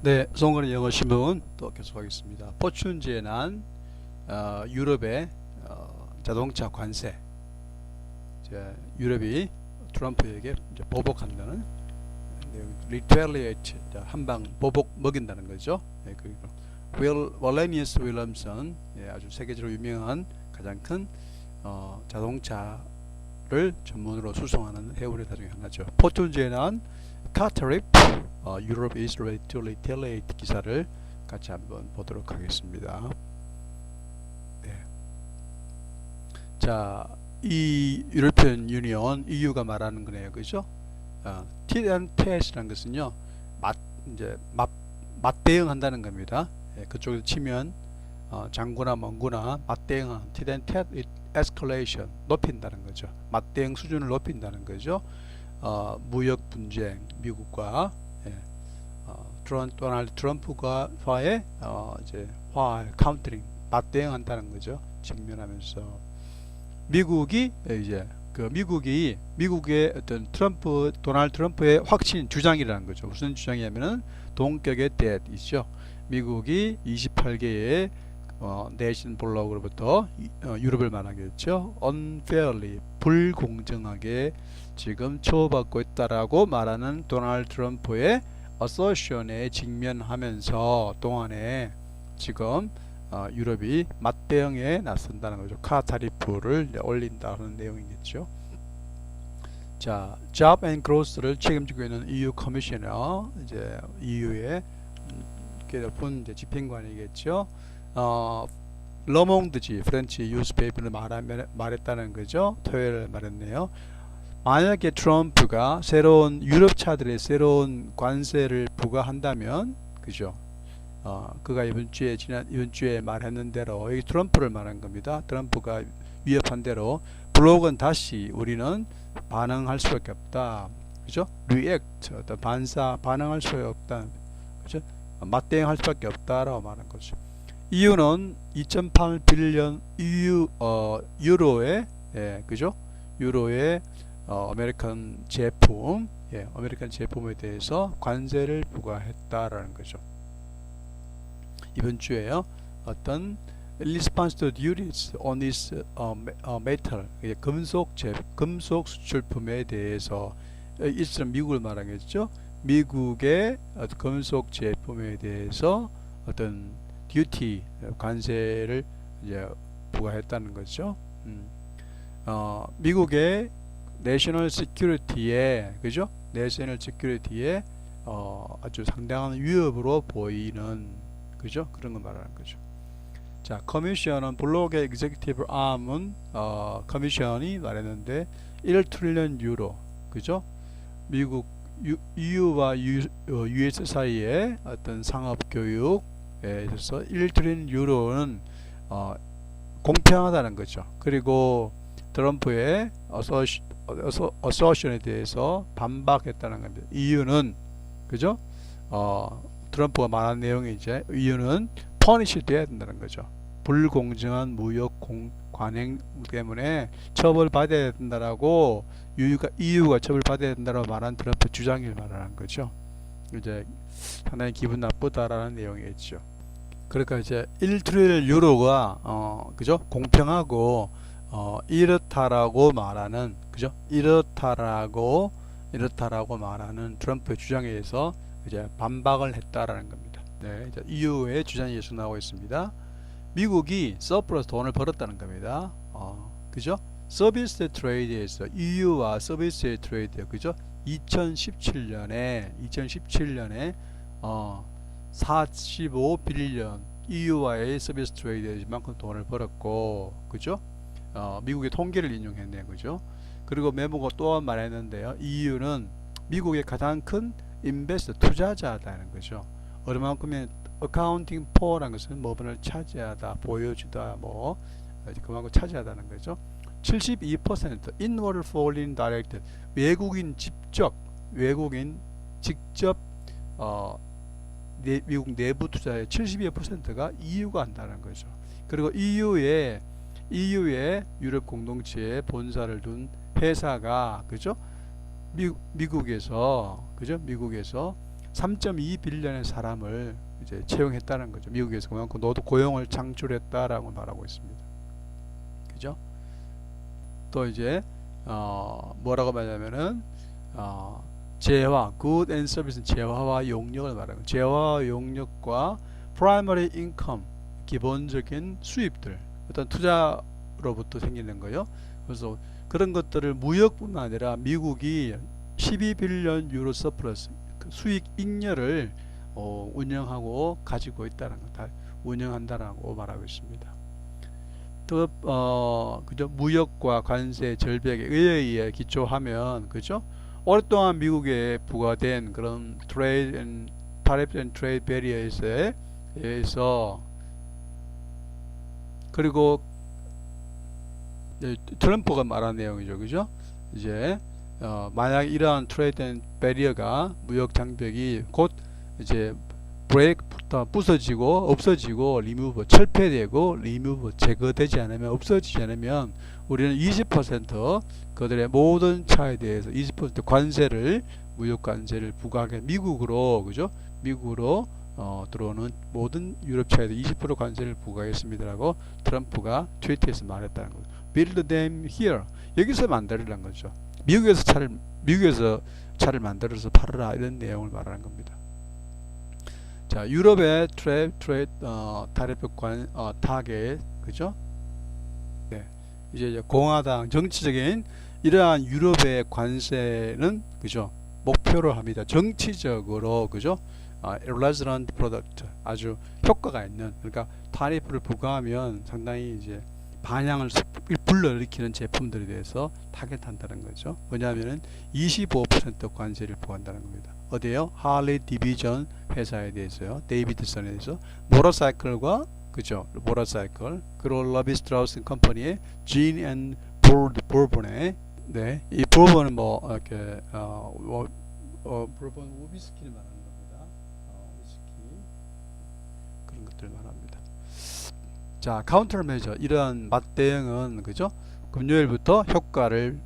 네, 송건의 영어 신문 또 계속하겠습니다. 포춘지에 난 유럽의 자동차 관세, 이제 유럽이 트럼프에게 이제 보복한다는 내용, retaliate, 한방 보복 먹인다는 거죠. 예, 그리고 왈레니어스 윌럼슨, 예, 아주 세계적으로 유명한 가장 큰 자동차를 전문으로 수송하는 해운회사 중에 하나죠. 포춘지에 난 카타립 Europe is ready to retaliate 기사를 같이 한번 보도록 하겠습니다. 네. 자, 이 유로피언 유니온 EU가 말하는 거네요, 그죠? tit and tat이라는 것은요, 맞대응한다는 겁니다. 예, 그쪽에서 치면 장구나 멍구나 맞대응한 tit and tat escalation 높인다는 거죠. 맞대응 수준을 높인다는 거죠. 무역 분쟁, 미국과 도널드 트럼프와의 이제 카운터링, 맞대응한다는 거죠. 직면하면서 미국이 이제 미국의 어떤 도널드 트럼프의 확신 주장이라는 거죠. 무슨 주장이냐면은 동격의 대이죠. 미국이 28개의 내신 블록으로부터 유럽을 말하겠죠. unfairly, 불공정하게 지금 처우받고 있다라고 말하는 도널드 트럼프의 어서션에 직면하면서 동안에 지금 유럽이 맞대응에 나선다는 거죠. 카타리프를 올린다는 내용이겠죠. 자, Job and Growth를 책임지고 있는 EU 커미셔너, 이제 EU의 높은 이제 집행관이겠죠. 러몽드지 프렌치 뉴스페이퍼를 말했다는 거죠. 토요일 말했네요. 만약에 트럼프가 새로운 유럽 차들의 새로운 관세를 부과한다면, 그죠? 그가 이번 주에 말했는 대로, 여기 트럼프를 말한 겁니다. 트럼프가 위협한 대로 블록은 다시 우리는 반응할 수밖에 없다, 그죠? react, 어떤 반응할 수밖에 없다, 그죠? 맞대응할 수밖에 없다라고 말한 거죠. 이유는 2.8빌리언 유로의, 예, 그죠? 유로의 아메리칸 제품, 예, 아메리칸 제품에 대해서 관세를 부과했다라는 거죠. 이번 주에요. 어떤 response to duties on this metal, 금속 수출품에 대해서, 이처럼 미국을 말하겠죠. 미국의 금속 제품에 대해서 어떤 듀티, 관세를 이제 부과했다는 거죠. 미국의 내셔널 시큐리티에, 그죠? 내셔널 시큐리티에 아주 상당한 위협으로 보이는, 그죠? 그런 걸 말하는 거죠. 자, 커미션은 블록의 executive arm은 커미션이 말했는데 1트릴리언 유로, 그죠? 미국 EU와 US 사이에 어떤 상업 교육에 있어서 1트릴리언 유로는 공평하다는 거죠. 그리고 트럼프의 어서션에 대해서 반박했다는 겁니다. 이유는, 그죠? 트럼프가 말한 내용이 이제 이유는 퍼니시 돼야 된다는 거죠. 불공정한 무역 관행 때문에 처벌받아야 된다라고 EU가 처벌받아야 된다라고 말한 트럼프 주장을 말하는 거죠. 이제 상당히 기분 나쁘다라는 내용이겠죠. 그러니까 이제 1트릴리언 유로가 그죠? 공평하고 이렇다라고 말하는, 그죠? 이렇다라고 말하는 트럼프의 주장에 의해서 이제 반박을 했다라는 겁니다. 네, 이제 EU의 주장이 계속 나오고 있습니다. 미국이 서플러스 돈을 벌었다는 겁니다. 그죠? 서비스 트레이드에서 EU와 서비스 트레이드, 그죠? 2017년에 45빌리언 EU와의 서비스 트레이드만큼 돈을 벌었고, 그죠? 미국의 통계를 인용했네요, 그죠? 그리고 메모가 또 말했는데요. EU는 미국의 가장 큰 인베스터, 투자자다는 거죠. 얼마만큼의 accounting for라는 것은 뭐를 차지하다, 보여주다, 뭐 그만큼 차지하다는 거죠. 72% inward foreign direct, 외국인 직접 미국 내부 투자의 72%가 EU가 한다는 거죠. 그리고 EU의 유럽 공동체에 본사를 둔 회사가, 그죠? 미국에서, 그죠? 미국에서 3.2빌리언의 사람을 이제 채용했다는 거죠. 미국에서 그만큼 노동 고용을 창출했다라고 말하고 있습니다. 그죠? 또 이제 뭐라고 말하냐면은 재화, good and service는 재화와 용역을 말하고, 재화와 용역과 primary income, 기본적인 수입들, 어떤 투자로부터 생기는 거요. 그래서 그런 것들을 무역뿐만 아니라 미국이 12빌리언 유로 서플러스, 수익 잉여를 운영하고 가지고 있다는 거, 다 운영한다라고 말하고 있습니다. 또 그죠? 무역과 관세 절벽에 의해 기초하면, 그죠? 오랫동안 미국에 부과된 그런 트레이드 앤 타리프 앤 트레이드 베리어에 의해서, 그리고 트럼프가 말한 내용이죠. 그죠? 이제 만약 이러한 트레이드 앤 베리어가 무역 장벽이 곧 이제 브레이크 부서지고 없어지고 리무브 철폐되고 리무브 제거되지 않으면, 없어지지 않으면 우리는 20% 그들의 모든 차에 대해서 20% 관세를, 무역 관세를 부과하게, 미국으로, 그죠? 미국으로 들어오는 모든 유럽 차에 대해서 20% 관세를 부과하겠습니다라고 트럼프가 트위터에서 말했다는 거죠. Build them here. 여기서 만들으라는 거죠. 미국에서 차를 만들어서 팔아라, 이런 내용을 말하는 겁니다. 자, 유럽의 트레이드 타리프 타겟, 그죠? 네. 이제 공화당 정치적인 이러한 유럽의 관세는, 그죠? 목표로 합니다. 정치적으로, 그죠? relevant product, 아주 효과가 있는, 그러니까 타리프를 부과하면 상당히 이제 반향을 불러일으키는 제품들에 대해서 타겟한다는 거죠. 뭐냐면은 25% 관세를 부과한다는 겁니다. 어디에요? 할리 디비전 회사에 대해서요. 데이비드슨에 대해서. 모터사이클과, 그죠? 모터사이클. 그리고 러비스트라우스 컴퍼니의 진 앤 보르본의, 네, 이 보르본은 뭐 이렇게 보르본 위스키를 말하는 겁니다. 위스키, 그런 것들 말합니다. 자, 카운터 메저, 이러한 맞대응은, 그죠? 금요일부터 효과를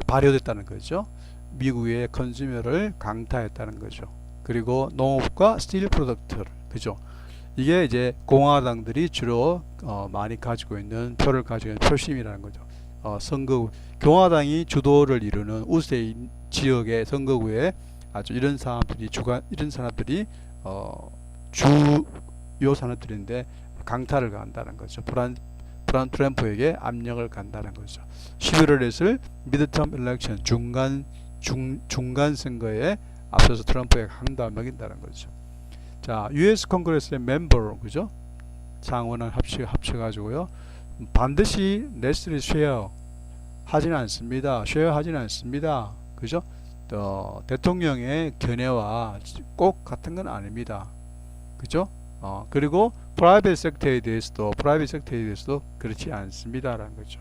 발효됐다는 거죠. 미국의 컨슈머를 강타했다는 거죠. 그리고 농업과 스틸 프로덕트를, 그죠? 이게 이제 공화당들이 주로 많이 가지고 있는, 표를 가지고 있는 표심이라는 거죠. 선거구, 공화당이 주도를 이루는 우세 지역의 선거구에 아주 이런 사람들이 주요 산업들인데 강타를 간다는 거죠. 트럼프에게 압력을 간다는 거죠. 11월에 있을 미드텀 일렉션, 중간 선거에 앞서서 트럼프에게 강도 먹인다는 거죠. 자, US 컨그레스의 멤버, 그죠? 상원은 합쳐가지고요. 반드시 넷스리 쉐어 하지는 않습니다. 쉐어하지는 않습니다. 그죠? 대통령의 견해와 꼭 같은 건 아닙니다. 그죠? 그리고 프라이빗 섹터에 대해서도 그렇지 않습니다라는 거죠.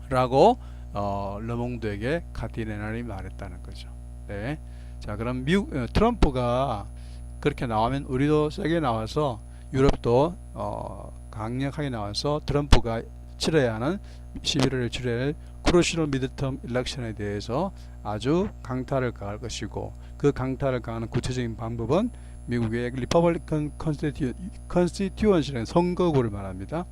라고 르몽드에게 카티네날이 말했다는 거죠. 네. 자, 그럼 트럼프가 그렇게 나오면 우리도 세게 나와서, 유럽도 강력하게 나와서 트럼프가 치러야 하는 11월에 치러야 크루시럴 미드텀 일렉션에 대해서 아주 강타를 가할 것이고, 그 강타를 가하는 구체적인 방법은 미국의 리퍼블리컨 컨스티튜언시라는 선거구를 말합니다.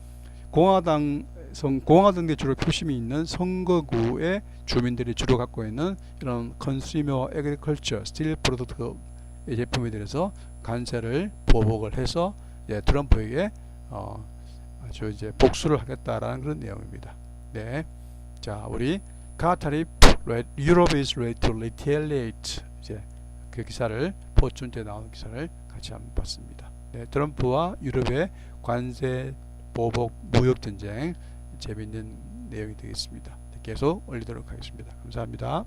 공화당계 주로 표심이 있는 선거구의 주민들이 주로 갖고 있는 이런 컨슈머 에그리컬처, 스틸 프로덕트 제품에 대해서 관세를 보복을 해서 트럼프에게 아주 이제 복수를 하겠다라는 그런 내용입니다. 네, 자, 우리 카타리 Europe is ready to retaliate, 이제 그 기사를 포춘에 나오는 기사를 같이 한번 봤습니다. 네, 트럼프와 유럽의 관세 보복 무역 전쟁, 재미있는 내용이 되겠습니다. 계속 올리도록 하겠습니다. 감사합니다.